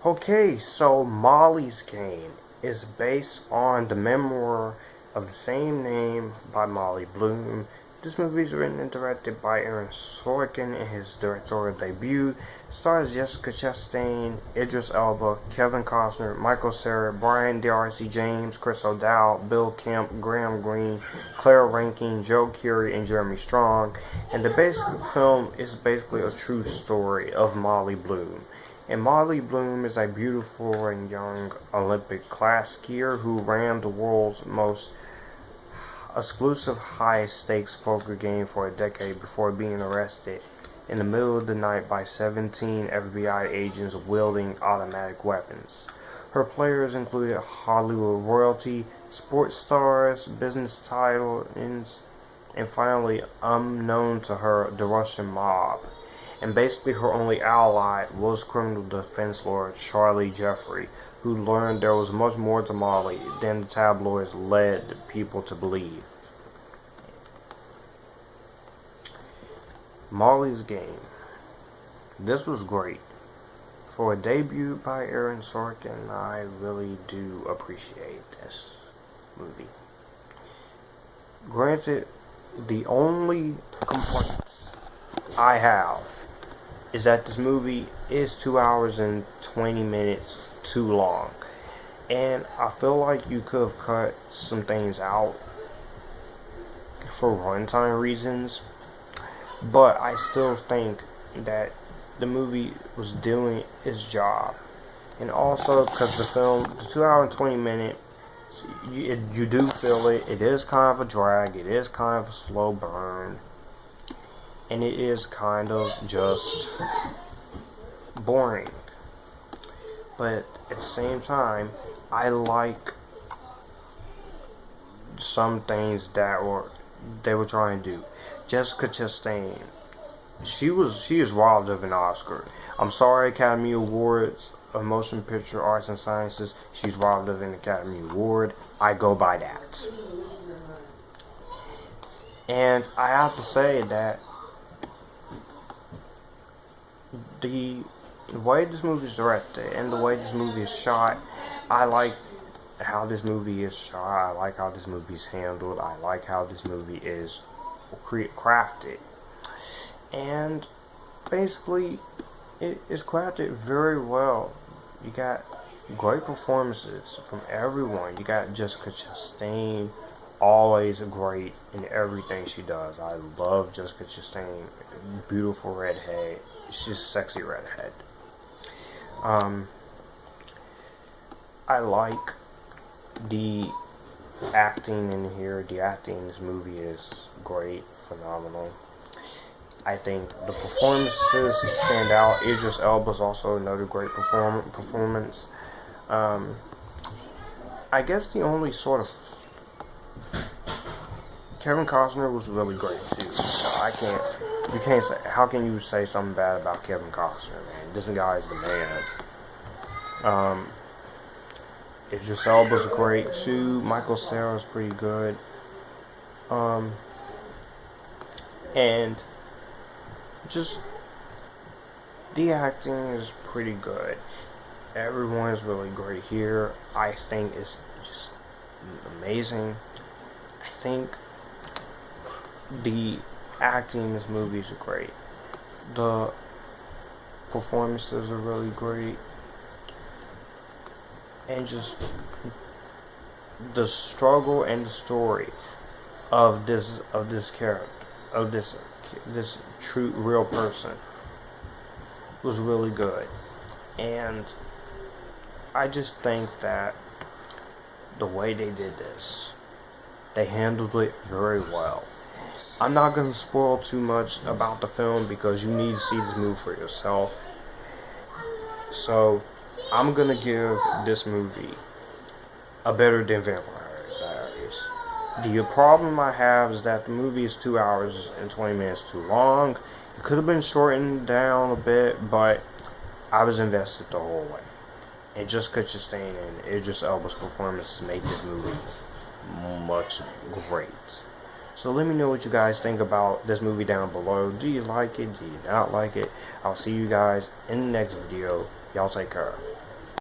Okay, so Molly's Game is based on the memoir of the same name by Molly Bloom. This movie is written and directed by Aaron Sorkin in his directorial debut. Stars Jessica Chastain, Idris Elba, Kevin Costner, Michael Cera, Brian D'Arcy James, Chris O'Dowd, Bill Kemp, Graham Greene, Claire Rankin, Joe Keery, and Jeremy Strong. And the basic film is basically a true story of Molly Bloom. And Molly Bloom is a beautiful and young Olympic class skier who ran the world's most exclusive high-stakes poker game for a decade before being arrested in the middle of the night by 17 FBI agents wielding automatic weapons. Her players included Hollywood royalty, sports stars, business titans, and finally, unknown to her, the Russian mob. And basically her only ally was criminal defense lawyer Charlie Jeffrey, who learned there was much more to Molly than the tabloids led people to believe. Molly's Game. This was great. For a debut by Aaron Sorkin, I really do appreciate this movie. Granted, the only complaints I have is that this movie is 2 hours and 20 minutes too long. And I feel like you could have cut some things out for runtime reasons. But I still think that the movie was doing its job. And also because the 2 hour and 20 minutes, you do feel it. It is kind of a drag. It is kind of a slow burn. And it is kind of just boring. But at the same time, I like some things that they were trying to do. Jessica Chastain, she is robbed of an Oscar. I'm sorry, Academy Awards of Motion Picture Arts and Sciences, she's robbed of an Academy Award. I go by that. And I have to say that the way this movie is directed and the way this movie is shot, I like how this movie is shot. I like how this movie is handled. I like how this movie is crafted. And basically, it is crafted very well. You got great performances from everyone. You got Jessica Chastain, always great in everything she does. I love Jessica Chastain. Beautiful redhead. She's a sexy redhead. I like the acting in here. The acting in this movie is great, phenomenal. I think the performances stand out. Idris Elba is also another great performance. I guess the only sort of Kevin Costner was really great too. You can't say, how can you say something bad about Kevin Costner, man? This guy is the man. Idris Elba's great too. Michael Cera's pretty good. And just the acting is pretty good. Everyone is really great here. I think it's just amazing. I think the acting in this movie is great. The performances are really great. And just the struggle and the story of this character, of this true real person was really good. And I just think that the way they did this, they handled it very well. I'm not going to spoil too much about the film because you need to see this movie for yourself. So I'm going to give this movie a better than Vampire Diaries. The problem I have is that the movie is 2 hours and 20 minutes too long. It could have been shortened down a bit, but I was invested the whole way. And Jessica Chastain and Idris Elba's performance made this movie much great. So let me know what you guys think about this movie down below. Do you like it? Do you not like it? I'll see you guys in the next video. Y'all take care.